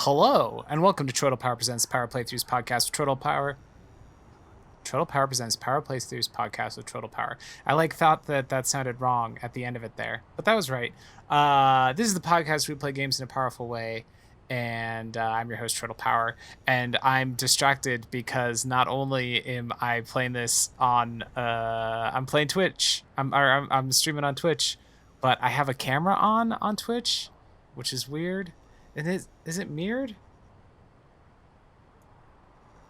Hello, and welcome to TroytlePower Presents Power Playthroughs podcast with TroytlePower. TroytlePower Presents Power Playthroughs podcast with TroytlePower. I thought that sounded wrong at the end of it there, but that was right. This is the podcast where we play games in a powerful way, and I'm your host TroytlePower, and I'm distracted because not only am I playing this on, I'm playing Twitch. I'm streaming on Twitch, but I have a camera on Twitch, which is weird. And is it mirrored?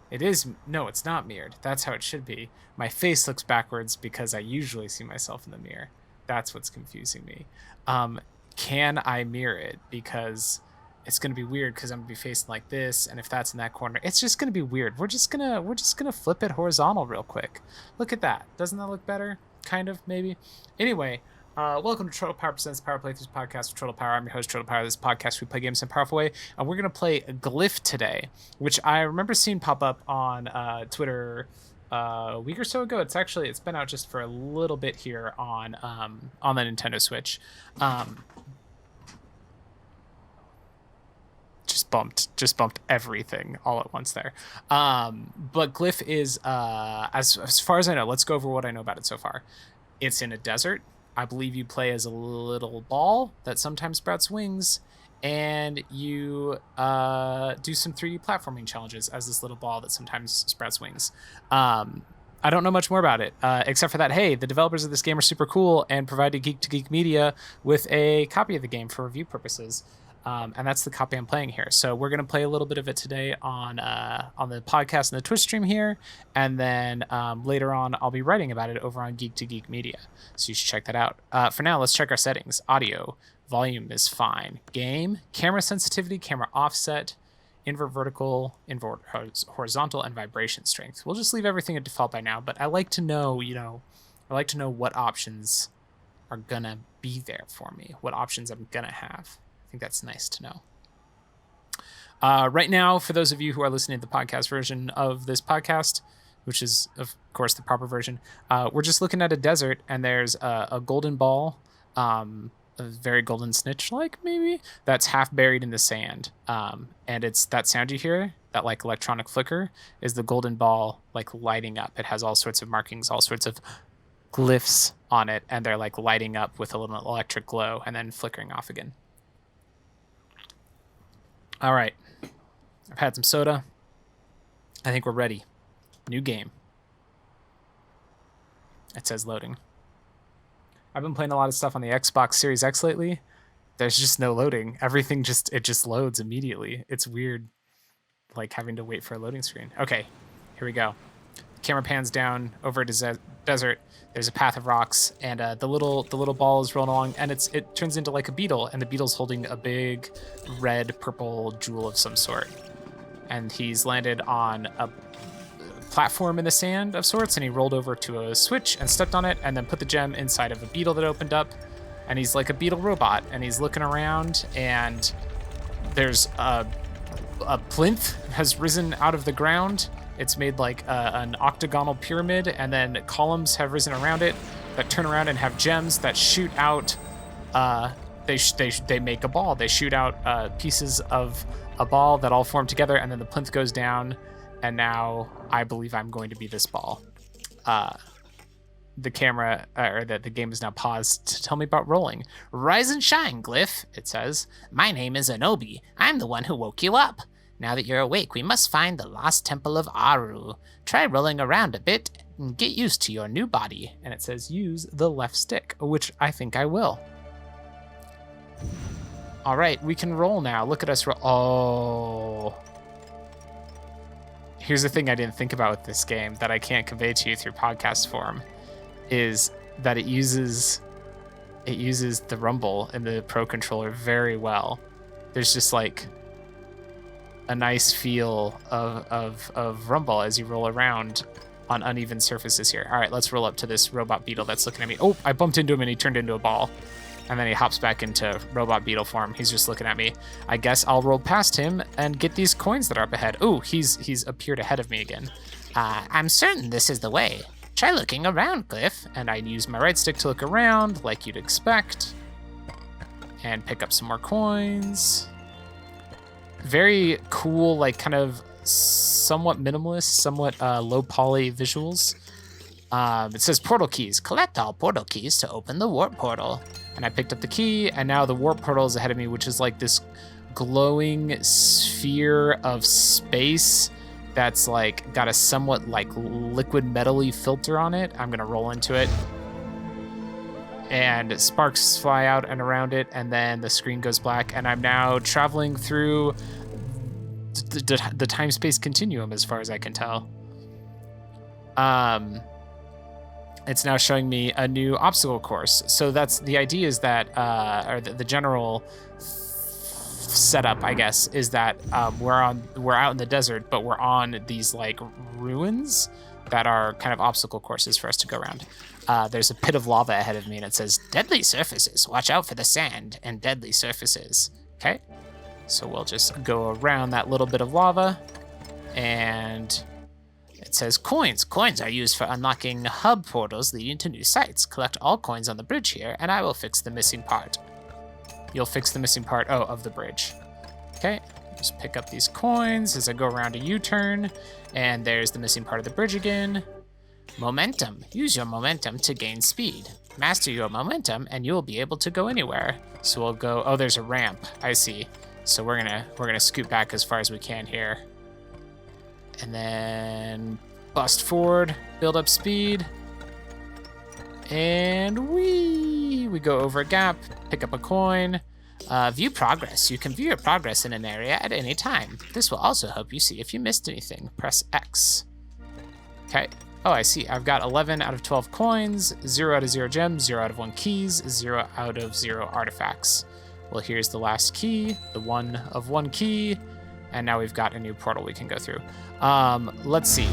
It is. No, it's not mirrored. That's how it should be. My face looks backwards because I usually see myself in the mirror. That's what's confusing me. Can I mirror it? Because it's gonna be weird because I'm gonna be facing like this, and if that's in that corner, it's just gonna be weird. We're just gonna flip it horizontal real quick. Look at that. Doesn't that look better? Kind of, maybe. Anyway. Welcome to TroytlePower Presents Power Playthroughs podcast with TroytlePower. I'm your host, TroytlePower. This podcast, we play games in a powerful way. And we're going to play Glyph today, which I remember seeing pop up on Twitter a week or so ago. It's been out just for a little bit here on the Nintendo Switch. Just bumped everything all at once there. But Glyph is, as far as I know, let's go over what I know about it so far. It's in a desert. I believe you play as a little ball that sometimes sprouts wings, and you do some 3D platforming challenges as this little ball that sometimes sprouts wings. I don't know much more about it, except for that, hey, the developers of this game are super cool and provided Geek to Geek Media with a copy of the game for review purposes. And that's the copy I'm playing here. So we're going to play a little bit of it today on the podcast and the Twitch stream here. And then later on, I'll be writing about it over on Geek to Geek Media. So you should check that out. For now, let's check our settings. Audio, volume is fine. Game, camera sensitivity, camera offset, invert vertical, invert horizontal, and vibration strength. We'll just leave everything at default by now. But I like to know, what options are going to be there for me, what options I'm going to have. I think that's nice to know. Right now, for those of you who are listening to the podcast version of this podcast, which is, of course, the proper version, we're just looking at a desert, and there's a golden ball, a very golden snitch-like, maybe, that's half buried in the sand. And it's that sound you hear, that like electronic flicker, is the golden ball like lighting up. It has all sorts of markings, all sorts of glyphs on it, and they're like lighting up with a little electric glow and then flickering off again. All right, I've had some soda. I think we're ready. New game. It says loading. I've been playing a lot of stuff on the Xbox Series X lately. There's just no loading. Everything just loads immediately. It's weird, like having to wait for a loading screen. Okay, here we go. Camera pans down over a desert. There's a path of rocks, and the little ball is rolling along, and it turns into like a beetle, and the beetle's holding a big red purple jewel of some sort, and he's landed on a platform in the sand of sorts, and he rolled over to a switch and stepped on it, and then put the gem inside of a beetle that opened up, and he's like a beetle robot, and he's looking around, and there's a plinth has risen out of the ground. It's made like an octagonal pyramid, and then columns have risen around it that turn around and have gems that shoot out. They make a ball. They shoot out pieces of a ball that all form together, and then the plinth goes down. And now I believe I'm going to be this ball. The camera or the game is now paused to tell me about rolling. Rise and shine, Glyph. It says, "My name is Anobi. I'm the one who woke you up. Now that you're awake, we must find the lost temple of Aru. Try rolling around a bit and get used to your new body." And it says use the left stick, which I think I will. All right, we can roll now. Look at us roll. Oh. Here's the thing I didn't think about with this game that I can't convey to you through podcast form, is that it uses the rumble in the Pro Controller very well. There's just like a nice feel of rumble as you roll around on uneven surfaces here. All right, let's roll up to this robot beetle that's looking at me. Oh, I bumped into him and he turned into a ball. And then he hops back into robot beetle form. He's just looking at me. I guess I'll roll past him and get these coins that are up ahead. Oh, he's appeared ahead of me again. I'm certain this is the way. Try looking around, Glyph. And I use my right stick to look around like you'd expect. And pick up some more coins. very cool, like kind of somewhat minimalist, somewhat low poly visuals. It says portal keys. Collect all portal keys to open the warp portal. And I picked up the key, and now the warp portal is ahead of me, which is like this glowing sphere of space that's like got a somewhat like liquid metal-y filter on it. I'm gonna roll into it. And sparks fly out and around it, and then the screen goes black, and I'm now traveling through the time-space continuum as far as I can tell. It's now showing me a new obstacle course. So that's the idea, is that, or the general setup, I guess, is that we're out in the desert, but we're on these like ruins that are kind of obstacle courses for us to go around. There's a pit of lava ahead of me, and it says, deadly surfaces. Watch out for the sand and deadly surfaces. Okay, so we'll just go around that little bit of lava, and it says coins. Coins are used for unlocking hub portals leading to new sites. Collect all coins on the bridge here, and I will fix the missing part. You'll fix the missing part, of the bridge. Okay, just pick up these coins as I go around a U-turn, and there's the missing part of the bridge again. Momentum. Use your momentum to gain speed. Master your momentum, and you'll be able to go anywhere. So we'll go. Oh, there's a ramp. I see. So we're gonna scoot back as far as we can here, and then bust forward, build up speed, and we go over a gap, pick up a coin. View progress. You can view your progress in an area at any time. This will also help you see if you missed anything. Press X. Okay. Oh, I see. I've got 11 out of 12 coins, 0 out of 0 gems, 0 out of 1 keys, 0 out of 0 artifacts. Well, here's the last key, the 1 of 1 key, and now we've got a new portal we can go through. Let's see.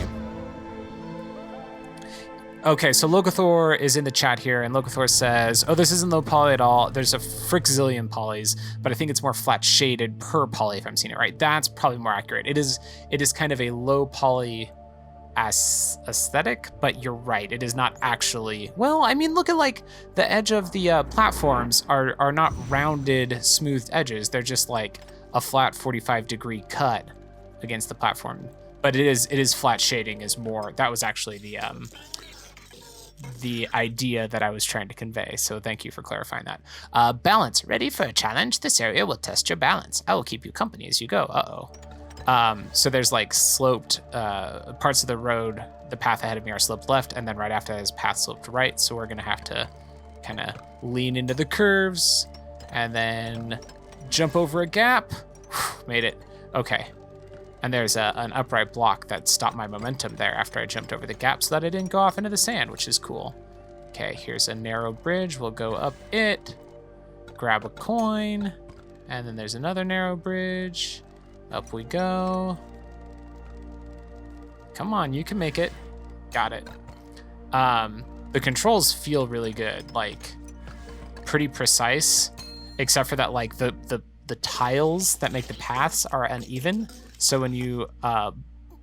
Okay, so Logothor is in the chat here, and Logothor says, oh, this isn't low poly at all. There's a frixzillion polys, but I think it's more flat shaded per poly, if I'm seeing it right. That's probably more accurate. It is kind of a low poly aesthetic, but you're right, it is not actually. Well, I mean, look at like the edge of the platforms are not rounded, smoothed edges. They're just like a flat 45-degree cut against the platform. But it is flat shading is more. That was actually the idea that I was trying to convey. So thank you for clarifying that. Balance. Ready for a challenge? This area will test your balance. I will keep you company as you go. So there's like sloped parts of the road. The path ahead of me are sloped left, and then right after that is path sloped right. So we're gonna have to kind of lean into the curves and then jump over a gap. Whew, made it. Okay. And there's an upright block that stopped my momentum there after I jumped over the gap so that I didn't go off into the sand, which is cool. Okay, here's a narrow bridge. We'll go up it, grab a coin, and then there's another narrow bridge. Up we go. Come on, you can make it. Got it. The controls feel really good, like pretty precise, except for that like the tiles that make the paths are uneven. So when you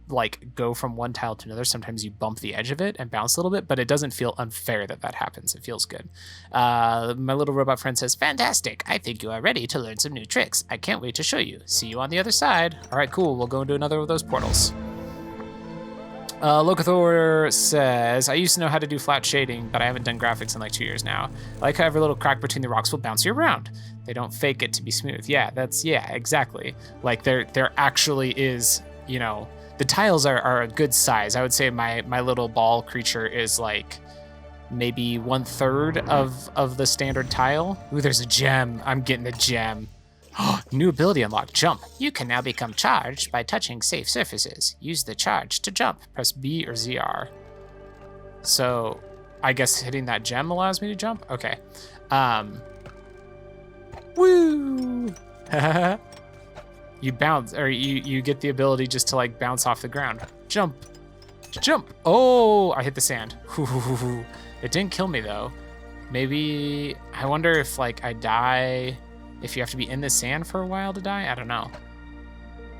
like go from one tile to another, sometimes you bump the edge of it and bounce a little bit, but it doesn't feel unfair that happens. It feels good. My little robot friend says, fantastic. I think you are ready to learn some new tricks. I can't wait to show you. See you on the other side. All right, cool. We'll go into another of those portals. Locathor says, I used to know how to do flat shading, but I haven't done graphics in like 2 years now. I like how every little crack between the rocks will bounce you around. They don't fake it to be smooth. Yeah, exactly. Like there actually is, you know, the tiles are a good size. I would say my little ball creature is like maybe 1/3 of the standard tile. Ooh, there's a gem. I'm getting a gem. New ability unlocked, jump. You can now become charged by touching safe surfaces. Use the charge to jump. Press B or ZR. So I guess hitting that gem allows me to jump? Okay. Woo! You bounce, or you get the ability just to like bounce off the ground. Jump. Jump. Oh, I hit the sand. It didn't kill me though. Maybe, I wonder if like I die if you have to be in the sand for a while to die? I don't know.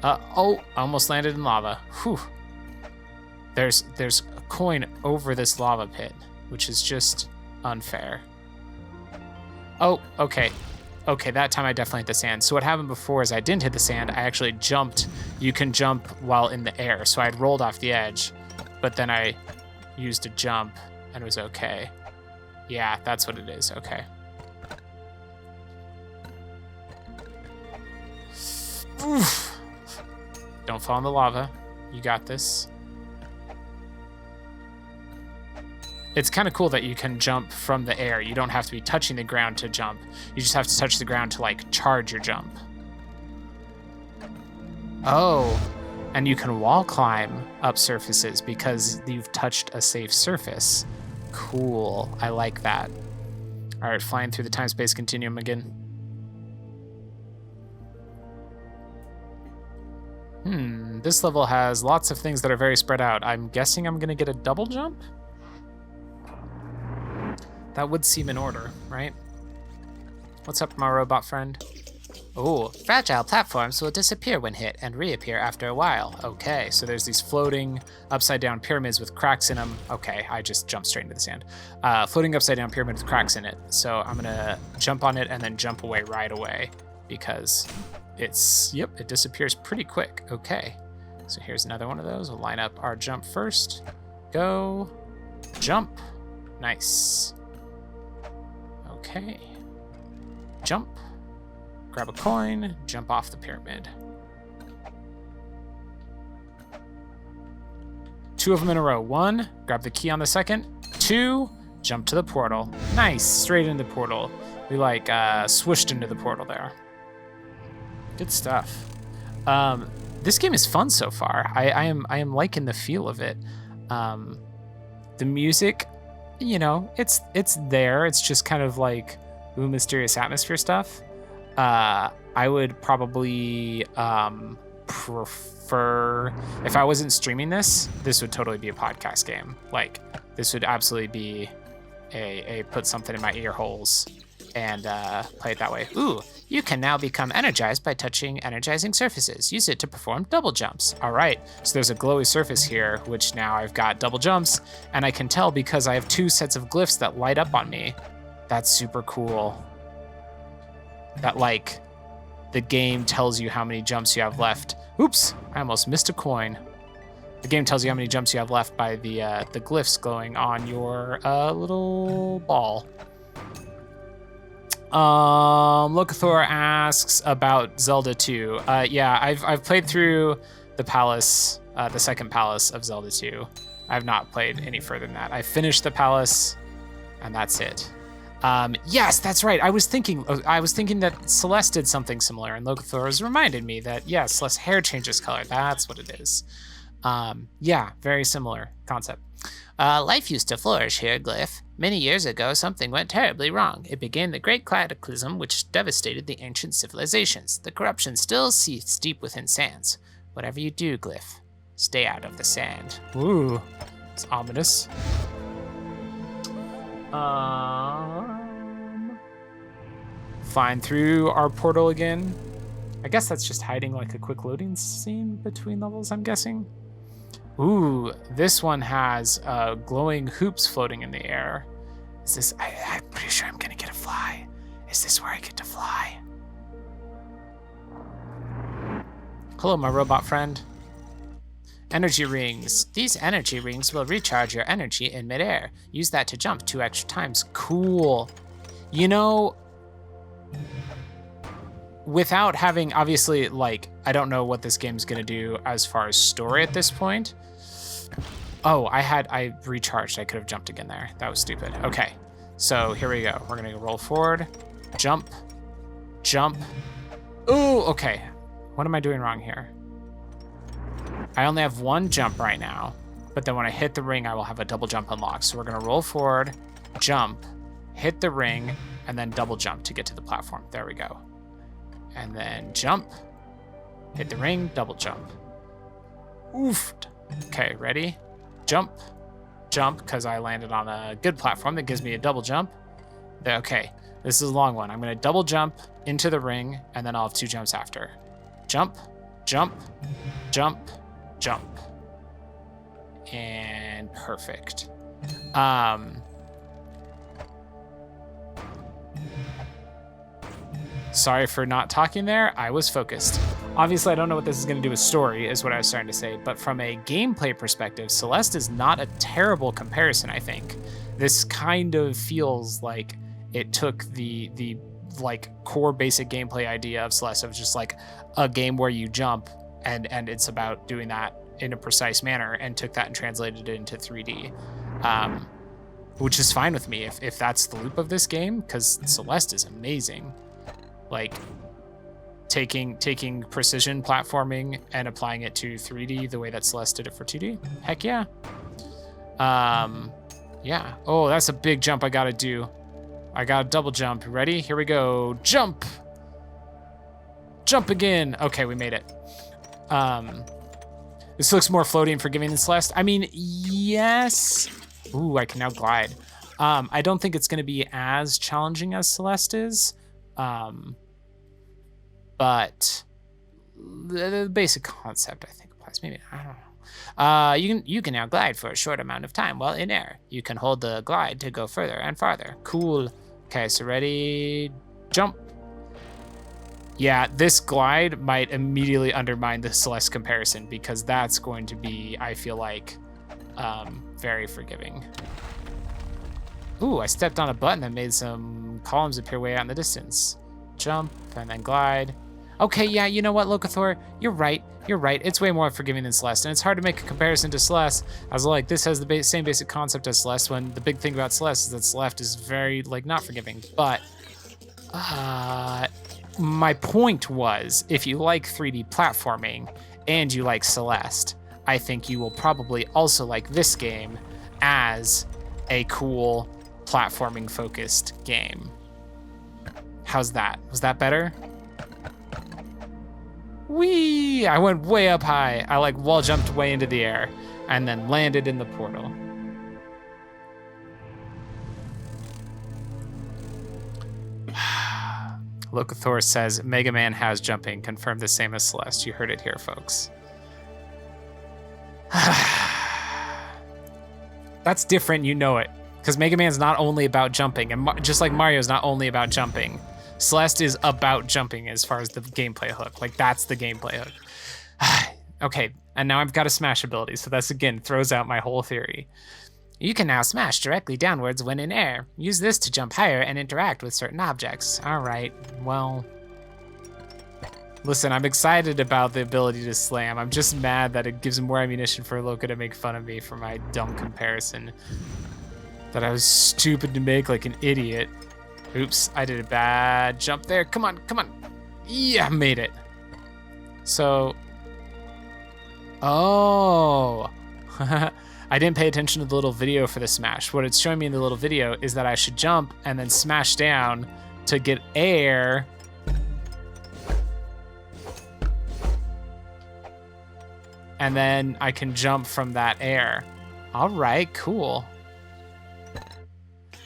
Oh, I almost landed in lava. Whew. There's a coin over this lava pit, which is just unfair. Oh, okay. Okay, that time I definitely hit the sand. So what happened before is I didn't hit the sand. I actually jumped. You can jump while in the air. So I'd rolled off the edge, but then I used a jump and it was okay. Yeah, that's what it is. Okay. Oof. Don't fall in the lava. You got this. It's kind of cool that you can jump from the air. You don't have to be touching the ground to jump. You just have to touch the ground to, like, charge your jump. Oh, and you can wall climb up surfaces because you've touched a safe surface. Cool. I like that. All right, flying through the time-space continuum again. This level has lots of things that are very spread out. I'm guessing I'm going to get a double jump? That would seem in order, right? What's up, my robot friend? Oh, fragile platforms will disappear when hit and reappear after a while. Okay, so there's these floating upside-down pyramids with cracks in them. Okay, I just jumped straight into the sand. Floating upside-down pyramid with cracks in it. So I'm gonna jump on it and then jump away right away because it disappears pretty quick. Okay, so here's another one of those. We'll line up our jump first. Go, jump. Nice. Okay, jump. Grab a coin, jump off the pyramid. 2 of them in a row. 1, grab the key on the second. 2, jump to the portal. Nice, straight into the portal. We like swooshed into the portal there. Good stuff. This game is fun so far. I am liking the feel of it. The music, you know, it's there. It's just kind of like mysterious atmosphere stuff. I would probably prefer, if I wasn't streaming this would totally be a podcast game. Like, this would absolutely be a put something in my ear holes and play it that way. Ooh, you can now become energized by touching energizing surfaces. Use it to perform double jumps. All right, so there's a glowy surface here, which now I've got double jumps, and I can tell because I have 2 sets of glyphs that light up on me. That's super cool. That, like, the game tells you how many jumps you have left. Oops, I almost missed a coin. The game tells you how many jumps you have left by the glyphs glowing on your little ball. Locathor asks about Zelda 2. Yeah, I've played through the palace, the second palace of Zelda 2. I have not played any further than that. I finished the palace, and that's it. Yes, that's right. I was thinking that Celeste did something similar, and Locathor has reminded me that, yeah, Celeste's hair changes color. That's what it is. Yeah, very similar concept. Life used to flourish here, Glyph. Many years ago, something went terribly wrong. It began the Great Cataclysm, which devastated the ancient civilizations. The corruption still seethes deep within sands. Whatever you do, Glyph, stay out of the sand. Ooh, it's ominous. Flying through our portal again. I guess that's just hiding like a quick loading scene between levels, I'm guessing. Ooh, this one has glowing hoops floating in the air. Is this, I'm pretty sure I'm gonna get a fly. Is this where I get to fly? Hello, my robot friend. Energy rings. These energy rings will recharge your energy in midair. Use that to jump 2 extra times. Cool. You know, without having, obviously, like, I don't know what this game's gonna do as far as story at this point. Oh, I recharged. I could have jumped again there. That was stupid. Okay, so here we go. We're gonna roll forward, jump, jump. Ooh, okay. What am I doing wrong here? I only have 1 jump right now, but then when I hit the ring, I will have a double jump unlocked. So we're gonna roll forward, jump, hit the ring, and then double jump to get to the platform. There we go. And then jump, hit the ring, double jump. Oof. Okay, ready? Jump, jump, because I landed on a good platform that gives me a double jump. Okay, this is a long one. I'm gonna double jump into the ring, and then I'll have 2 jumps after. Jump, jump, jump, jump. And perfect. Sorry for not talking there. I was focused. Obviously, I don't know what this is going to do with story, is what I was starting to say. But from a gameplay perspective, Celeste is not a terrible comparison, I think. This kind of feels like it took the like core basic gameplay idea of Celeste of just like a game where you jump and it's about doing that in a precise manner, and took that and translated it into 3D. Which is fine with me if that's the loop of this game, because Celeste is amazing. Like taking precision platforming and applying it to 3D the way that Celeste did it for 2D. Heck yeah. Yeah. Oh, that's a big jump I gotta do. I got a double jump. Ready? Here we go. Jump. Jump again. Okay, we made it. This looks more floaty and forgiving than Celeste. I mean, yes. Ooh, I can now glide. I don't think it's going to be as challenging as Celeste is. But the basic concept, I think, applies. Maybe, I don't know. You can now glide for a short amount of time while in air. You can hold the glide to go further and farther. Cool. Okay, so ready, jump. Yeah, this glide might immediately undermine the Celeste comparison, because that's going to be, I feel like, very forgiving. Ooh, I stepped on a button that made some columns appear way out in the distance. Jump and then glide. Okay, yeah, you know what, Locathor? You're right. You're right. It's way more forgiving than Celeste, and it's hard to make a comparison to Celeste. I was like, this has the same basic concept as Celeste, when the big thing about Celeste is that Celeste is very, like, not forgiving. But my point was, if you like 3D platforming and you like Celeste, I think you will probably also like this game as a cool platforming-focused game. How's that? Was that better? Whee! I went way up high. I like wall jumped way into the air and then landed in the portal. Locathor says Mega Man has jumping. Confirmed the same as Celeste. You heard it here, folks. That's different, you know it. Because Mega Man's not only about jumping, and just like Mario's not only about jumping. Celeste is about jumping as far as the gameplay hook. Like, that's the gameplay hook. Okay, and now I've got a smash ability, so that's, again, throws out my whole theory. You can now smash directly downwards when in air. Use this to jump higher and interact with certain objects. All right, well... Listen, I'm excited about the ability to slam. I'm just mad that it gives more ammunition for Loca to make fun of me for my dumb comparison. That I was stupid to make like an idiot. Oops, I did a bad jump there. Come on, come on. Yeah, made it. So... Oh... I didn't pay attention to the little video for the smash. What it's showing me in the little video is that I should jump and then smash down to get air. And then I can jump from that air. All right, cool.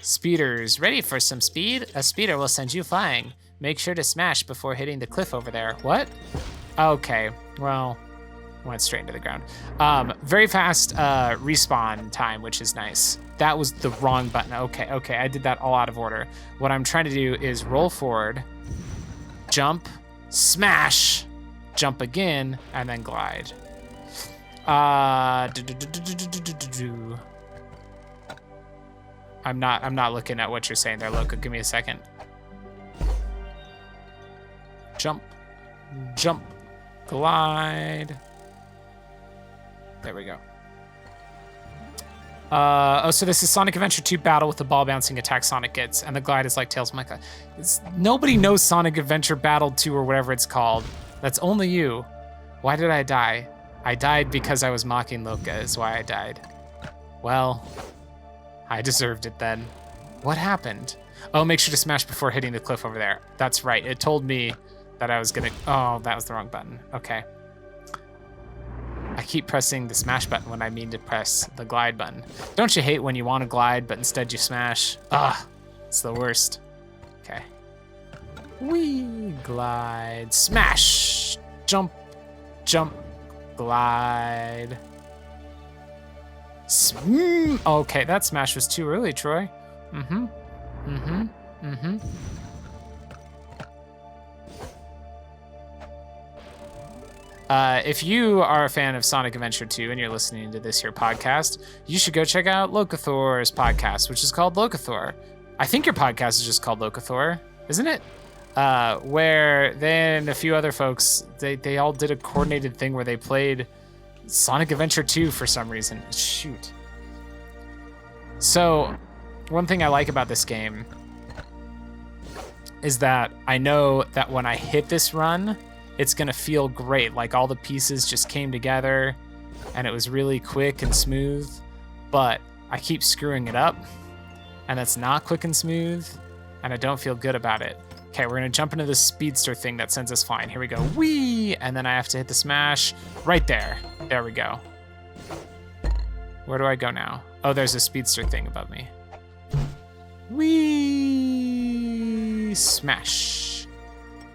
Speeders, ready for some speed? A speeder will send you flying. Make sure to smash before hitting the cliff over there. What? Okay, well... went straight into the ground. Very fast respawn time, which is nice. That was the wrong button. Okay, I did that all out of order. What I'm trying to do is roll forward, jump, smash, jump again, and then glide. I'm not looking at what you're saying there, Loca. Give me a second. Jump, jump, glide. There we go. Oh, so this is Sonic Adventure 2 Battle with the ball bouncing attack Sonic gets, and the glide is like Tails Mecha. Nobody knows Sonic Adventure Battle 2 or whatever it's called. That's only you. Why did I die? I died because I was mocking Loca is why I died. Well, I deserved it then. What happened? Oh, make sure to smash before hitting the cliff over there. That's right. It told me that I was gonna... Oh, that was the wrong button. Okay. I keep pressing the smash button when I mean to press the glide button. Don't you hate when you want to glide, but instead you smash? Ugh, it's the worst. Okay. Whee, glide, smash, jump, jump, glide. Okay, that smash was too early, Troy. If you are a fan of Sonic Adventure 2 and you're listening to this here podcast, you should go check out Locathor's podcast, which is called Locathor. I think your podcast is just called Locathor, isn't it? Where then a few other folks, they all did a coordinated thing where they played Sonic Adventure 2 for some reason. Shoot. So, one thing I like about this game is that I know that when I hit this run, it's gonna feel great. Like all the pieces just came together and it was really quick and smooth, but I keep screwing it up and it's not quick and smooth and I don't feel good about it. Okay, we're gonna jump into this speedster thing that sends us flying. Here we go, whee! And then I have to hit the smash right there. There we go. Where do I go now? Oh, there's a speedster thing above me. Whee! Smash.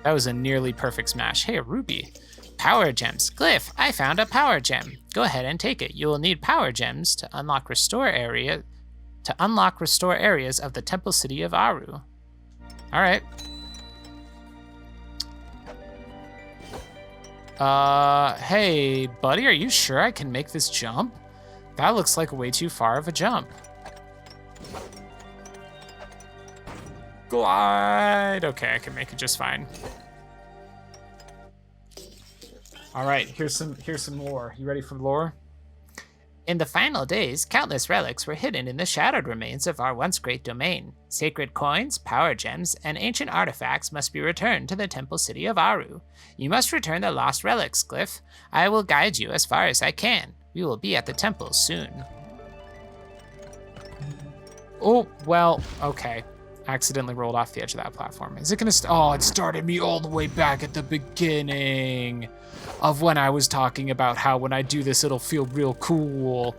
That was a nearly perfect smash. Hey, a ruby. Power gems. Glyph, I found a power gem. Go ahead and take it. You will need power gems to unlock restore areas of the temple city of Aru. All right. Hey, buddy, are you sure I can make this jump? That looks like way too far of a jump. Glide. Okay, I can make it just fine. All right, here's some lore. You ready for lore? In the final days, countless relics were hidden in the shadowed remains of our once great domain. Sacred coins, power gems, and ancient artifacts must be returned to the temple city of Aru. You must return the lost relics, Glyph. I will guide you as far as I can. We will be at the temple soon. Oh, well, okay. Accidentally rolled off the edge of that platform. Is it gonna oh, it started me all the way back at the beginning of when I was talking about how when I do this it'll feel real cool,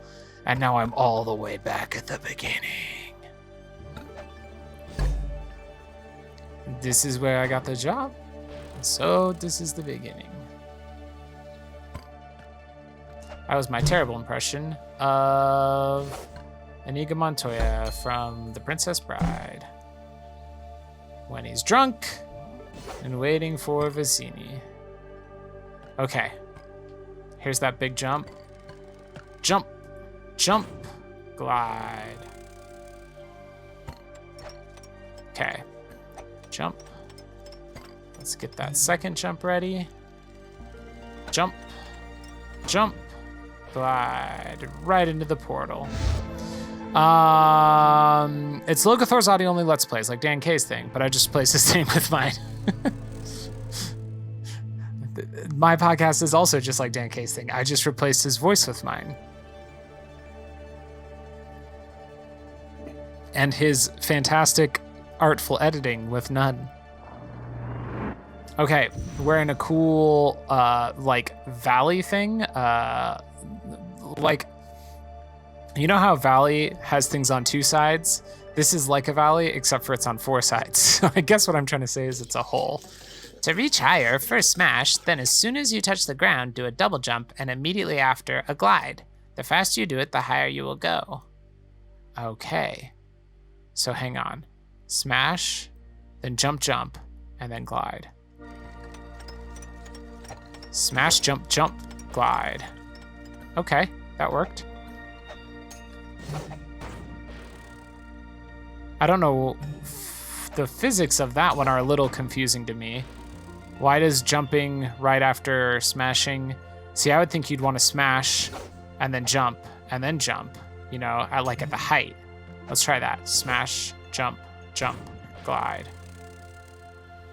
and now I'm all the way back at the beginning. This is where I got the job, so this is the beginning. That was my terrible impression of Inigo Montoya from The Princess Bride. When he's drunk and waiting for Vicini. Okay. Here's that big jump. Jump. Jump. Glide. Okay. Jump. Let's get that second jump ready. Jump. Jump. Glide. Right into the portal. It's Locathor's audio only Let's Plays, like Dan K's thing, but I just replaced his name with mine. My podcast is also just like Dan K's thing. I just replaced his voice with mine. And his fantastic, artful editing with none. Okay, we're in a cool, like, valley thing. Like, you know how a valley has things on 2 sides? This is like a valley, except for it's on 4 sides. So I guess what I'm trying to say is it's a hole. To reach higher, first smash, then as soon as you touch the ground, do a double jump, and immediately after, a glide. The faster you do it, the higher you will go. Okay. So hang on. Smash, then jump, jump, and then glide. Smash, jump, jump, glide. Okay, that worked. I don't know, the physics of that one are a little confusing to me. Why does jumping right after smashing? See, I would think you'd want to smash and then jump, you know, at the height. Let's try that. Smash, jump, jump, glide.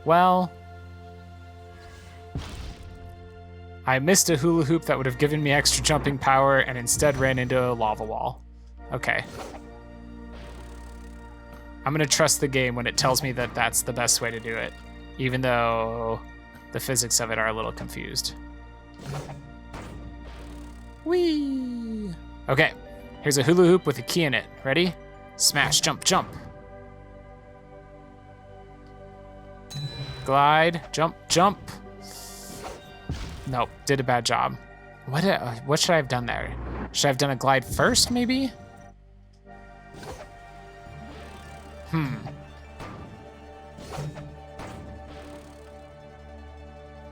Well, I missed a hula hoop that would have given me extra jumping power and instead ran into a lava wall. Okay. I'm gonna trust the game when it tells me that that's the best way to do it, even though the physics of it are a little confused. Whee! Okay, here's a hula hoop with a key in it. Ready? Smash, jump, jump. Glide, jump, jump. Nope, did a bad job. What should I have done there? Should I have done a glide first, maybe?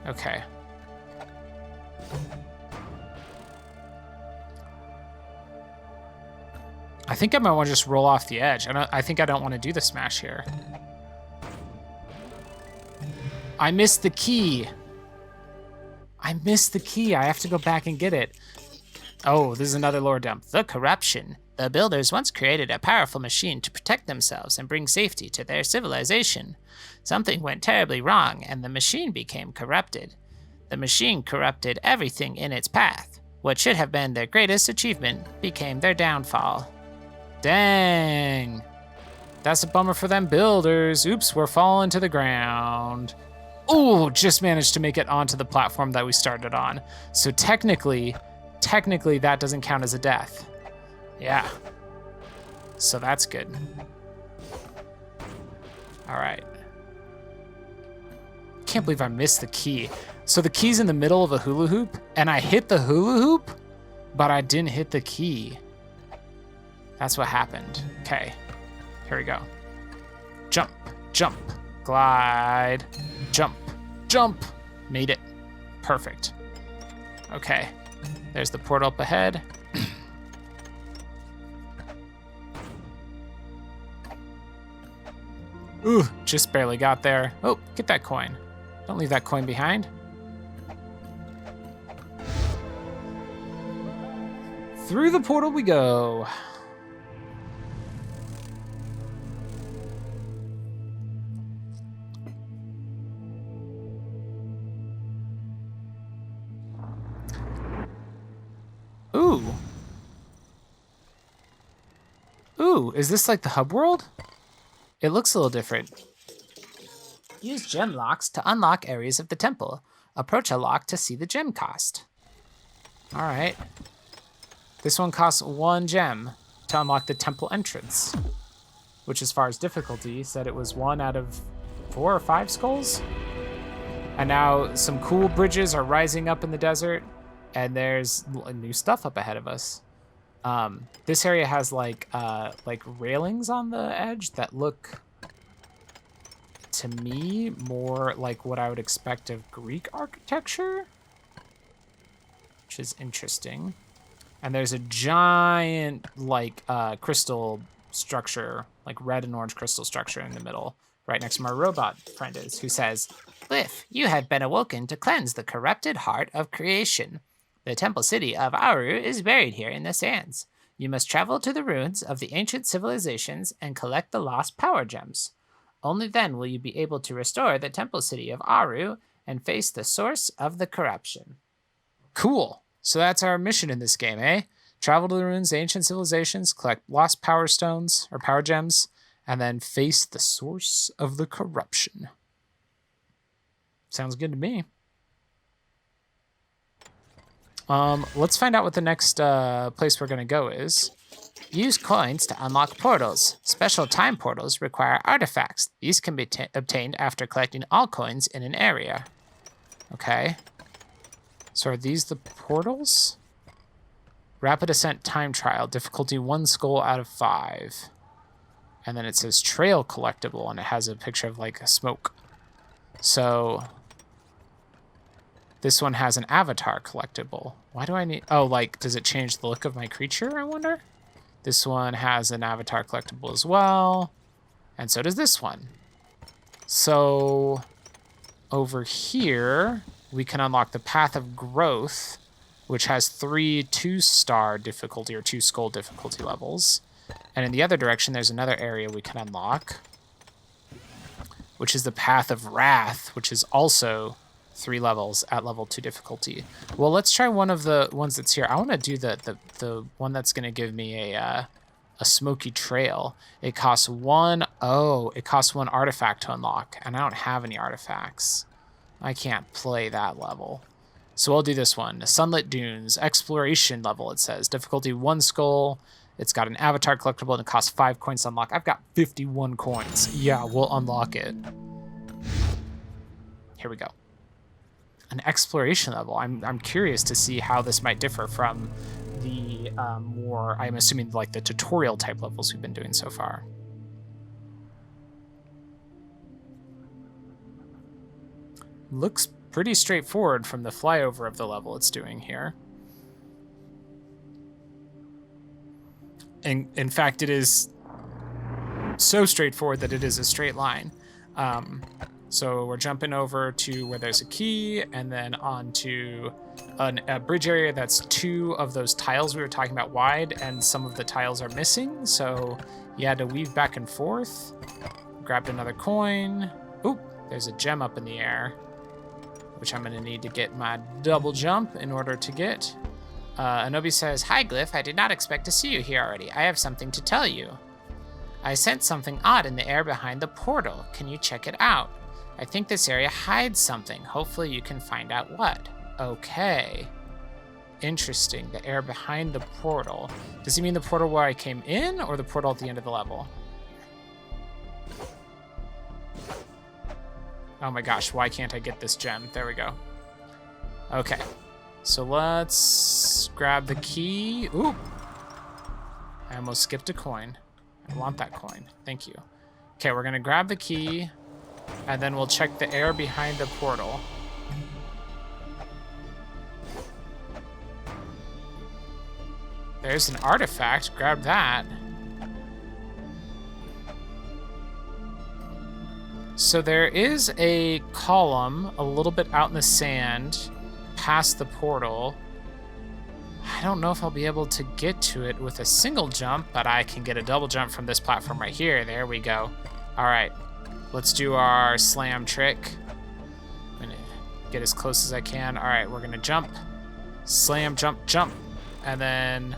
Okay. I think I might want to just roll off the edge. I think I don't want to do the smash here. I missed the key. I missed the key. I have to go back and get it. Oh, this is another lore dump. The corruption. The builders once created a powerful machine to protect themselves and bring safety to their civilization. Something went terribly wrong, and the machine became corrupted. The machine corrupted everything in its path. What should have been their greatest achievement became their downfall. Dang. That's a bummer for them builders. Oops, we're falling to the ground. Ooh, just managed to make it onto the platform that we started on. So technically that doesn't count as a death. Yeah. So that's good. All right. Can't believe I missed the key. So the key's in the middle of a hula hoop, and I hit the hula hoop, but I didn't hit the key. That's what happened. Okay, here we go. Jump, jump, glide, jump, jump. Made it. Perfect. Okay, there's the portal up ahead. Ooh, just barely got there. Oh, get that coin. Don't leave that coin behind. Through the portal we go. Ooh. Ooh, is this like the hub world? It looks a little different. Use gem locks to unlock areas of the temple. Approach a lock to see the gem cost. All right. This one costs 1 gem to unlock the temple entrance, which as far as difficulty said it was 1 out of 4 or 5 skulls. And now some cool bridges are rising up in the desert, and there's new stuff up ahead of us. This area has like railings on the edge that look, to me, more like what I would expect of Greek architecture, which is interesting. And there's a giant crystal structure, like red and orange crystal structure in the middle, right next to my robot friend is, who says, "Glyph, you have been awoken to cleanse the corrupted heart of creation. The temple city of Aru is buried here in the sands. You must travel to the ruins of the ancient civilizations and collect the lost power gems. Only then will you be able to restore the temple city of Aru and face the source of the corruption." Cool. So that's our mission in this game, eh? Travel to the ruins of ancient civilizations, collect lost power stones or power gems, and then face the source of the corruption. Sounds good to me. Let's find out what the next place we're going to go is. Use coins to unlock portals. Special time portals require artifacts. These can be obtained after collecting all coins in an area. Okay. So are these the portals? Rapid Ascent Time Trial. Difficulty 1 skull out of 5. And then it says Trail Collectible, and it has a picture of like a smoke. So this one has an avatar collectible. Why do I need... Oh, like, does it change the look of my creature, I wonder? This one has an avatar collectible as well. And so does this one. So over here, we can unlock the Path of Growth, which has 3 2-star difficulty or 2 skull difficulty levels. And in the other direction, there's another area we can unlock, which is the Path of Wrath, which is also 3 levels at level 2 difficulty. Well, let's try one of the ones that's here. I want to do the one that's going to give me a smoky trail. It costs 1 artifact to unlock, and I don't have any artifacts. I can't play that level. So I'll do this one. Sunlit Dunes, exploration level, it says. Difficulty 1 skull. It's got an avatar collectible, and it costs 5 coins to unlock. I've got 51 coins. Yeah, we'll unlock it. Here we go. An exploration level. I'm curious to see how this might differ from the more, I'm assuming, like the tutorial type levels we've been doing so far. Looks pretty straightforward from the flyover of the level it's doing here. And in fact, it is so straightforward that it is a straight line. So we're jumping over to where there's a key and then onto a bridge area that's 2 of those tiles we were talking about wide, and some of the tiles are missing. So you had to weave back and forth. Grabbed another coin. Oop, there's a gem up in the air, which I'm gonna need to get my double jump in order to get. Anobi says, "Hi, Glyph. I did not expect to see you here already. I have something to tell you. I sensed something odd in the air behind the portal. Can you check it out? I think this area hides something. Hopefully you can find out what." Okay. Interesting. The air behind the portal. Does he mean the portal where I came in or the portal at the end of the level? Oh my gosh, why can't I get this gem? There we go. Okay. So let's grab the key. Ooh. I almost skipped a coin. I want that coin. Thank you. Okay, we're gonna grab the key, and then we'll check the air behind the portal. There's an artifact. Grab that. So there is a column a little bit out in the sand past the portal. I don't know if I'll be able to get to it with a single jump, but I can get a double jump from this platform right here. There we go. All right, let's do our slam trick. I'm gonna get as close as I can. All right, we're gonna jump, slam, jump, jump, and then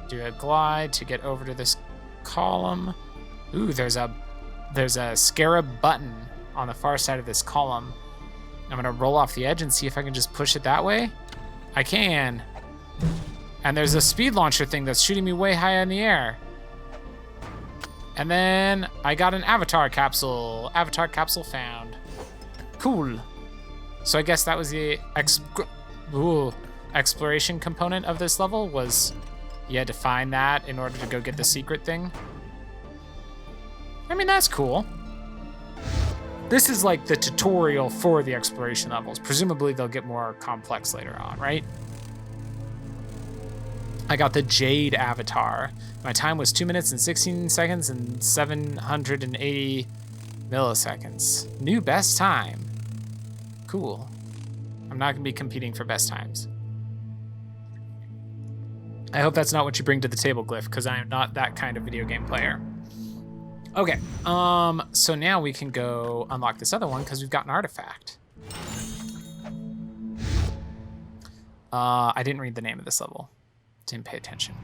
do a glide to get over to this column. Ooh, there's a scarab button on the far side of this column. I'm gonna roll off the edge and see if I can just push it that way. I can. And there's a speed launcher thing that's shooting me way high in the air. And then I got an avatar capsule. Avatar capsule found. Cool. So I guess that was the exploration component of this level, was you had to find that in order to go get the secret thing. I mean, that's cool. This is like the tutorial for the exploration levels. Presumably they'll get more complex later on, right? I got the Jade avatar. My time was 2 minutes and 16 seconds and 780 milliseconds. New best time. Cool. I'm not gonna be competing for best times. I hope that's not what you bring to the table, Glyph, because I am not that kind of video game player. Okay, so now we can go unlock this other one because we've got an artifact. I didn't read the name of this level. Didn't pay attention.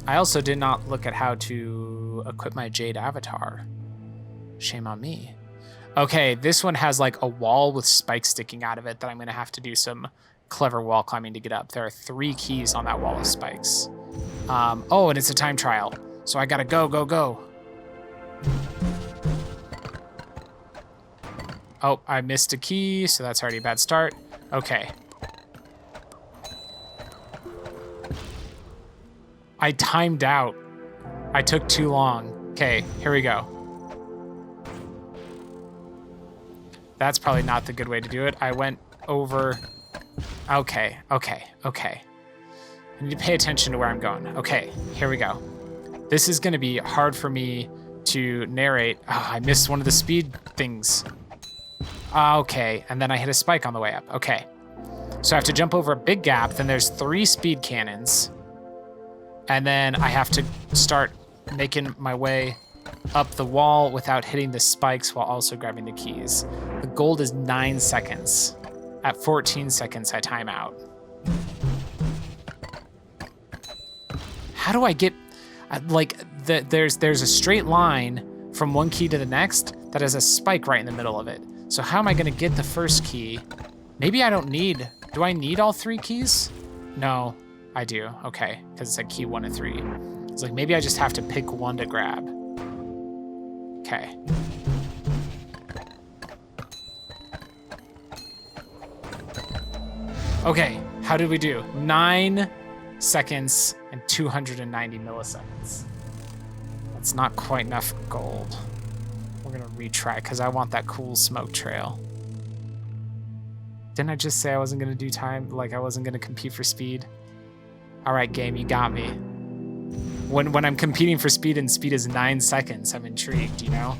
I also did not look at how to equip my Jade avatar. Shame on me. Okay, this one has like a wall with spikes sticking out of it that I'm gonna have to do some clever wall climbing to get up. There are 3 keys on that wall of spikes. Oh, and it's a time trial. So I gotta go, go, go. Oh, I missed a key, so that's already a bad start. Okay. I timed out. I took too long. Okay, here we go. That's probably not the good way to do it. I went over. Okay, okay, okay. I need to pay attention to where I'm going. Okay, here we go. This is gonna be hard for me to narrate. Oh, I missed one of the speed things. Okay, and then I hit a spike on the way up. Okay, so I have to jump over a big gap, then there's 3 speed cannons, and then I have to start making my way up the wall without hitting the spikes while also grabbing the keys. The gold is 9 seconds. At 14 seconds, I time out. How do I get, like, there's a straight line from one key to the next that has a spike right in the middle of it. So how am I gonna get the first key? Maybe I don't need, do I need all 3 keys? No, I do, okay, because it's like key 1 and 3. It's like, maybe I just have to pick one to grab. Okay. Okay, how did we do? 9 seconds and 290 milliseconds. That's not quite enough gold. We're gonna retry because I want that cool smoke trail. Didn't I just say I wasn't gonna do time? Like I wasn't gonna compete for speed? All right, game, you got me. When I'm competing for speed and speed is 9 seconds, I'm intrigued, you know?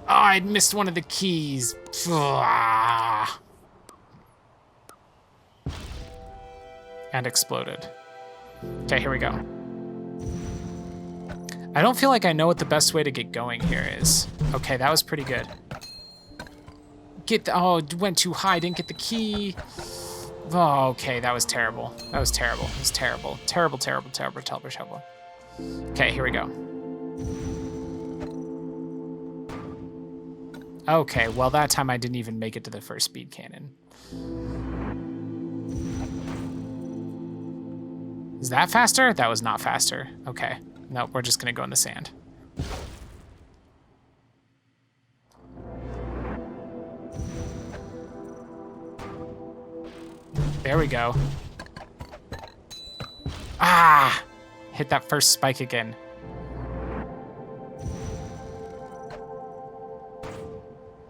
Oh, I'd missed one of the keys. And exploded. Okay, here we go. I don't feel like I know what the best way to get going here is. Okay, that was pretty good. Oh, it went too high, didn't get the key. Oh, okay, that was terrible. That was terrible. It was terrible. Terrible, terrible, terrible, terrible, terrible. Okay, here we go. Okay, well, that time I didn't even make it to the first speed cannon. Is that faster? That was not faster. Okay. Nope, we're just gonna go in the sand. There we go. Ah! Hit that first spike again.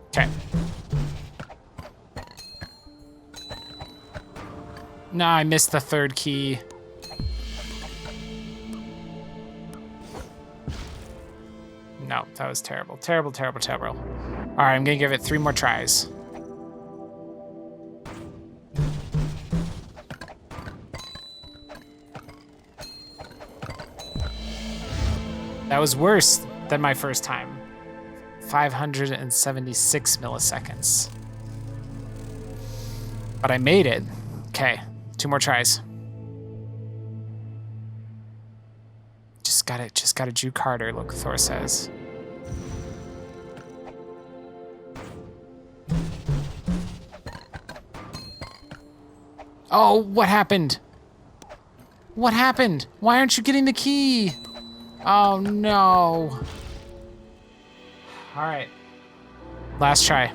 Okay. No, I missed the third key. No, that was terrible. Terrible, terrible, terrible. All right, I'm gonna give it 3 more tries. That was worse than my first time. 576 milliseconds. But I made it. Okay, 2 more tries. Just gotta juke harder, Locathor says. Oh, what happened? What happened? Why aren't you getting the key? Oh no. All right. Last try.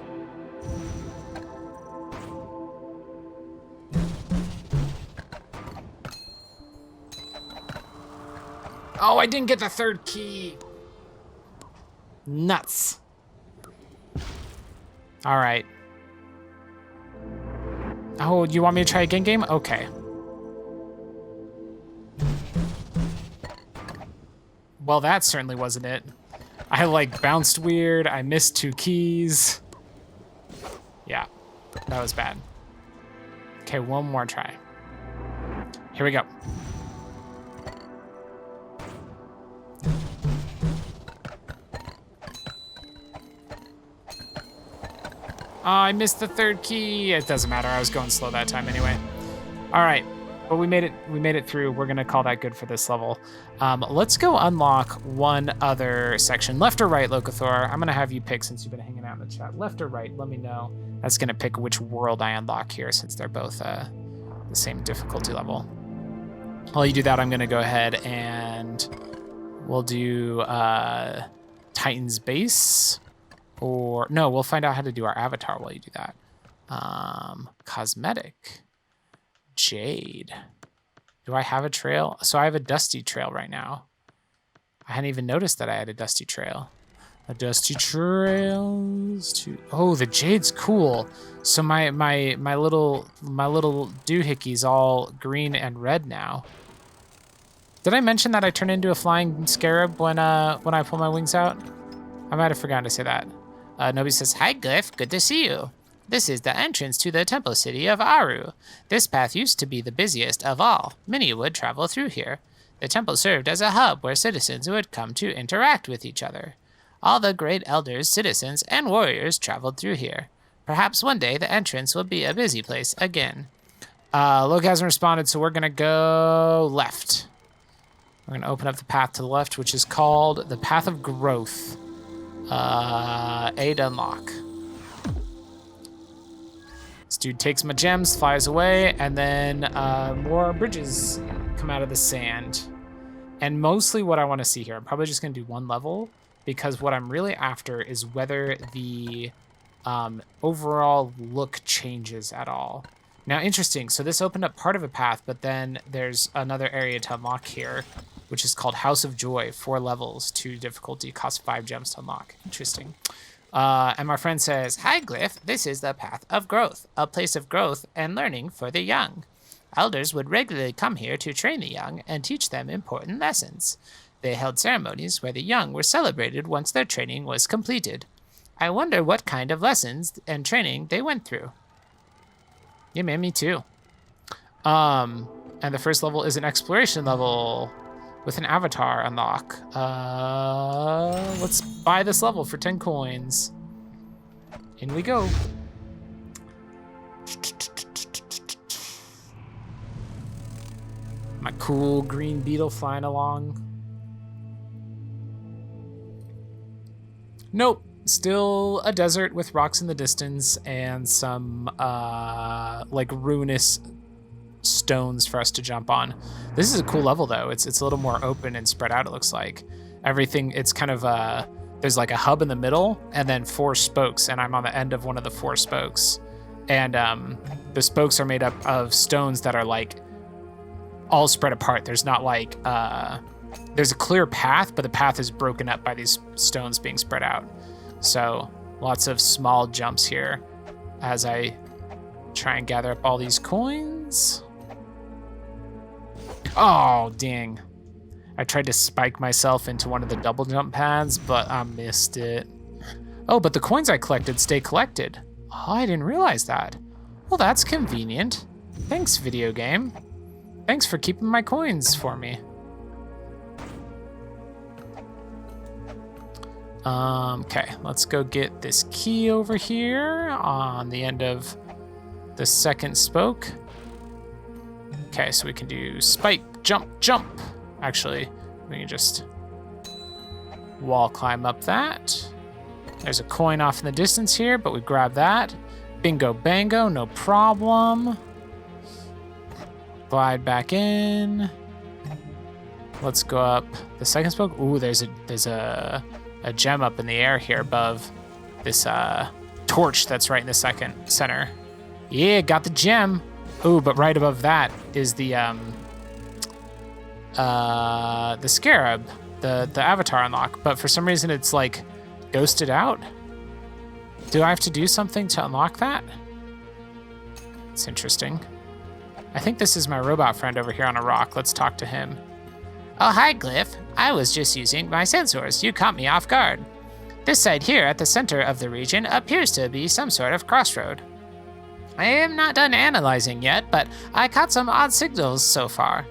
Oh, I didn't get the third key. Nuts. All right. Oh, you want me to try again, game? Okay. Well, that certainly wasn't it. I like bounced weird. I missed 2 keys. Yeah, that was bad. Okay, 1 more try. Here we go. Oh, I missed the third key. It doesn't matter. I was going slow that time anyway. All right, but we made it. We made it through. We're gonna call that good for this level. Let's go unlock one other section. Left or right, Locathor? I'm gonna have you pick since you've been hanging out in the chat. Left or right? Let me know. That's gonna pick which world I unlock here since they're both the same difficulty level. While you do that, I'm gonna go ahead and we'll do Titan's Base. Or, no, we'll find out how to do our avatar while you do that. Cosmetic. Jade. Do I have a trail? So I have a dusty trail right now. I hadn't even noticed that I had a dusty trail. A dusty trail. Oh, the jade's cool. So my little doohickeys all green and red now. Did I mention that I turn into a flying scarab when I pull my wings out? I might have forgotten to say that. Nobi says, "Hi, Glyph. Good to see you. This is the entrance to the temple city of Aru. This path used to be the busiest of all. Many would travel through here. The temple served as a hub where citizens would come to interact with each other. All the great elders, citizens, and warriors traveled through here. Perhaps one day the entrance will be a busy place again." Loke hasn't responded, so we're going to go left. We're going to open up the path to the left, which is called the Path of Growth. A to unlock. This dude takes my gems, flies away, and then more bridges come out of the sand. And mostly what I want to see here, I'm probably just going to do 1 level, because what I'm really after is whether the overall look changes at all. Now, interesting, so this opened up part of a path, but then there's another area to unlock here, which is called House of Joy, 4 levels, 2 difficulty, costs 5 gems to unlock. Interesting. And my friend says, "Hi, Glyph. This is the path of growth, a place of growth and learning for the young. Elders would regularly come here to train the young and teach them important lessons. They held ceremonies where the young were celebrated once their training was completed. I wonder what kind of lessons and training they went through." Yeah, man, me too. And the first level is an exploration level with an avatar unlock. Let's buy this level for 10 coins. In we go. My cool green beetle flying along. Nope. Still a desert with rocks in the distance and some like ruinous stones for us to jump on. This is a cool level though. It's a little more open and spread out, it looks like. Everything, it's kind of there's like a hub in the middle and then 4 spokes, and I'm on the end of one of the 4 spokes. And the spokes are made up of stones that are like all spread apart. There's not like there's a clear path, but the path is broken up by these stones being spread out. So lots of small jumps here as I try and gather up all these coins. Oh, dang. I tried to spike myself into one of the double jump pads, but I missed it. Oh, but the coins I collected stay collected. Oh, I didn't realize that. Well, that's convenient. Thanks, video game. Thanks for keeping my coins for me. Okay, let's go get this key over here on the end of the second spoke. Okay, so we can do spike, jump, jump. Actually, we can just wall climb up that. There's a coin off in the distance here, but we grab that. Bingo bango, no problem. Glide back in. Let's go up the second spoke. Ooh, there's a gem up in the air here above this torch that's right in the center. Yeah, got the gem. Ooh, but right above that is the scarab, the avatar unlock. But for some reason it's like ghosted out. Do I have to do something to unlock that? It's interesting. I think this is my robot friend over here on a rock. Let's talk to him. Oh, hi, Glyph. I was just using my sensors. You caught me off guard. This site here at the center of the region appears to be some sort of crossroad. I am not done analyzing yet, but I caught some odd signals so far.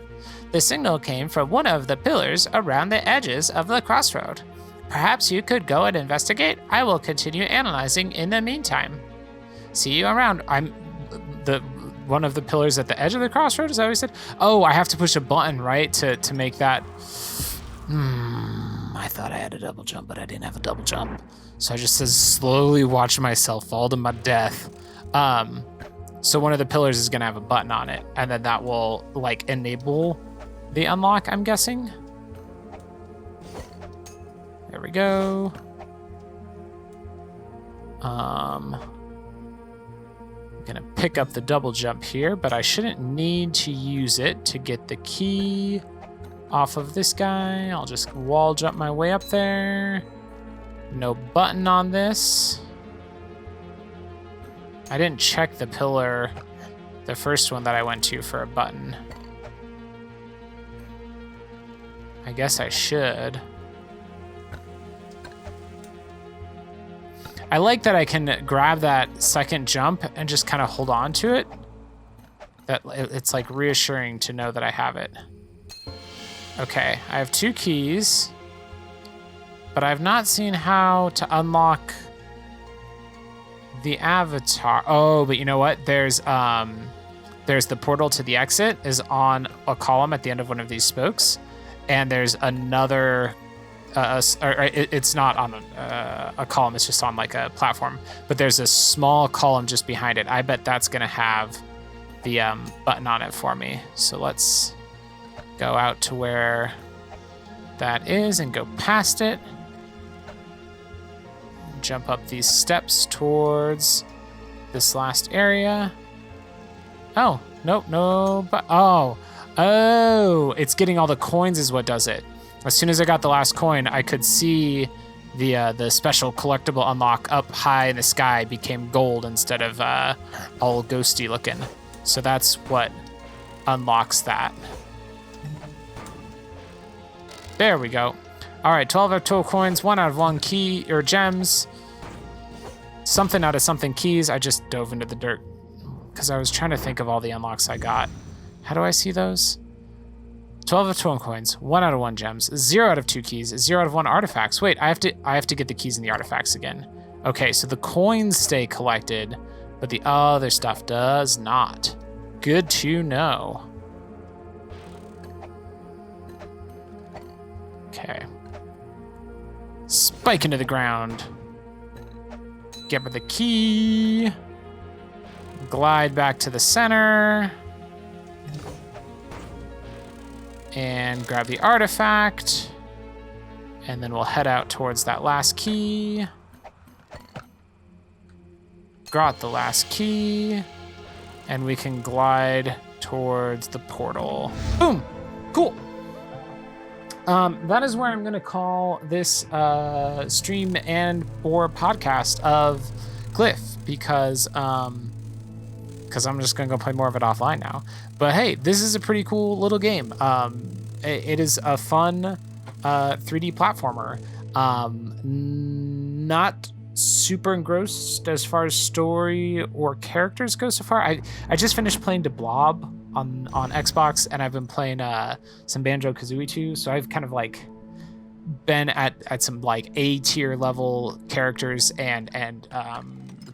The signal came from one of the pillars around the edges of the crossroad. Perhaps you could go and investigate. I will continue analyzing in the meantime. See you around. I'm one of the pillars at the edge of the crossroad, is that what you said? Oh, I have to push a button, right, to make that. I thought I had a double jump, but I didn't have a double jump. So I just slowly watch myself fall to my death. So one of the pillars is gonna have a button on it, and then that will like enable the unlock, I'm guessing. There we go. I'm gonna pick up the double jump here, but I shouldn't need to use it to get the key off of this guy. I'll just wall jump my way up there. No button on this. I didn't check the pillar, the first one that I went to, for a button. I guess I should. I like that I can grab that second jump and just kind of hold on to it. That it's like reassuring to know that I have it. Okay, I have 2 keys, but I've not seen how to unlock the avatar. Oh, but you know what? There's the portal to the exit is on a column at the end of one of these spokes, and there's another. It's not on a column. It's just on like a platform. But there's a small column just behind it. I bet that's gonna have the button on it for me. So let's go out to where that is and go past it. Jump up these steps towards this last area. Oh, nope, no, but oh, it's getting all the coins is what does it. As soon as I got the last coin, I could see the special collectible unlock up high in the sky became gold instead of all ghosty looking. So that's what unlocks that. There we go. All right, 12 out of 12 coins, 1 out of 1 key or gems. Something out of something keys. I just dove into the dirt because I was trying to think of all the unlocks I got. How do I see those? 12 of 12 coins, 1 out of 1 gems, 0 out of 2 keys, 0 out of 1 artifacts. Wait, I have to get the keys and the artifacts again. Okay, so the coins stay collected, but the other stuff does not. Good to know. Okay. Spike into the ground. Get rid of the key. Glide back to the center. And grab the artifact. And then we'll head out towards that last key. Got the last key. And we can glide towards the portal. Boom! Cool. That is where I'm going to call this stream and or podcast of Glyph because I'm just going to go play more of it offline now. But hey, this is a pretty cool little game. It is a fun 3D platformer. Not super engrossed as far as story or characters go so far. I just finished playing The Blob on Xbox, and I've been playing some Banjo-Kazooie too, so I've kind of like been at some like A-tier level characters and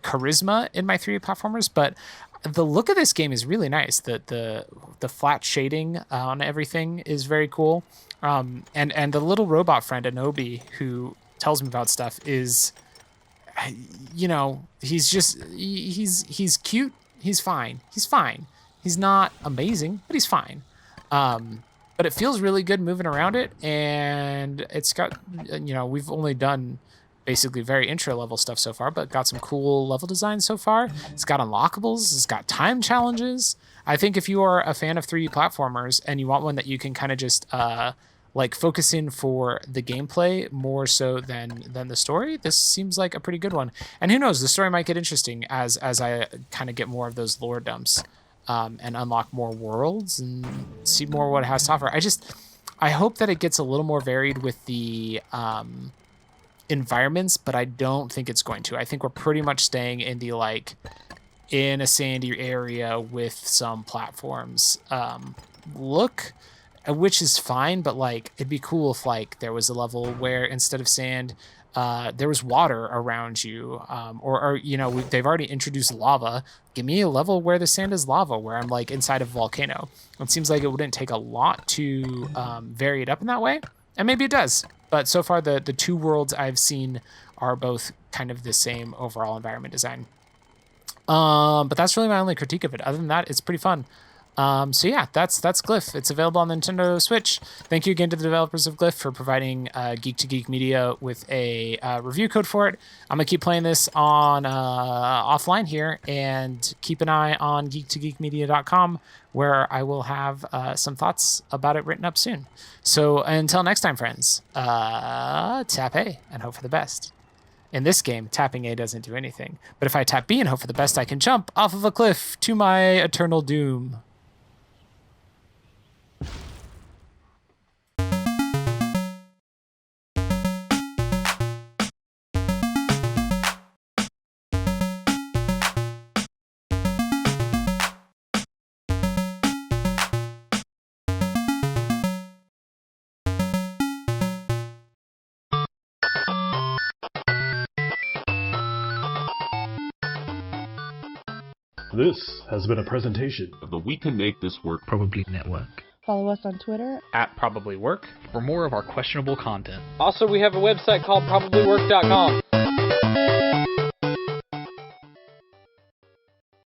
charisma in my 3D platformers, but the look of this game is really nice. The flat shading on everything is very cool. And the little robot friend Anobi who tells me about stuff is, you know, he's cute. He's fine. He's not amazing, but he's fine. But it feels really good moving around it, and it's got, you know, we've only done basically very intro level stuff so far, but got some cool level design so far. It's got unlockables. It's got time challenges. I think if you are a fan of 3D platformers and you want one that you can kind of just like focus in for the gameplay more so than the story, this seems like a pretty good one. And who knows, the story might get interesting as I kind of get more of those lore dumps and unlock more worlds and see more what it has to offer. I hope that it gets a little more varied with the environments, but I don't think it's going to. I think we're pretty much staying in the like in a sandy area with some platforms look, which is fine, but like it'd be cool if like there was a level where instead of sand there was water around you, or you know, they've already introduced lava. Give me a level where the sand is lava, where I'm like inside a volcano. It seems like it wouldn't take a lot to vary it up in that way, and maybe it does. But so far, the two worlds I've seen are both kind of the same overall environment design. But that's really my only critique of it. Other than that, it's pretty fun. So yeah, that's Glyph. It's available on the Nintendo Switch. Thank you again to the developers of Glyph for providing Geek to Geek Media with a review code for it. I'm gonna keep playing this on offline here, and keep an eye on geek2geekmedia.com, where I will have some thoughts about it written up soon. So until next time, friends, tap A and hope for the best. In this game, tapping A doesn't do anything, but if I tap B and hope for the best, I can jump off of a cliff to my eternal doom. This has been a presentation of the We Can Make This Work Probably Network. Follow us on Twitter @ProbablyWork For more of our questionable content. Also, we have a website called probablywork.com.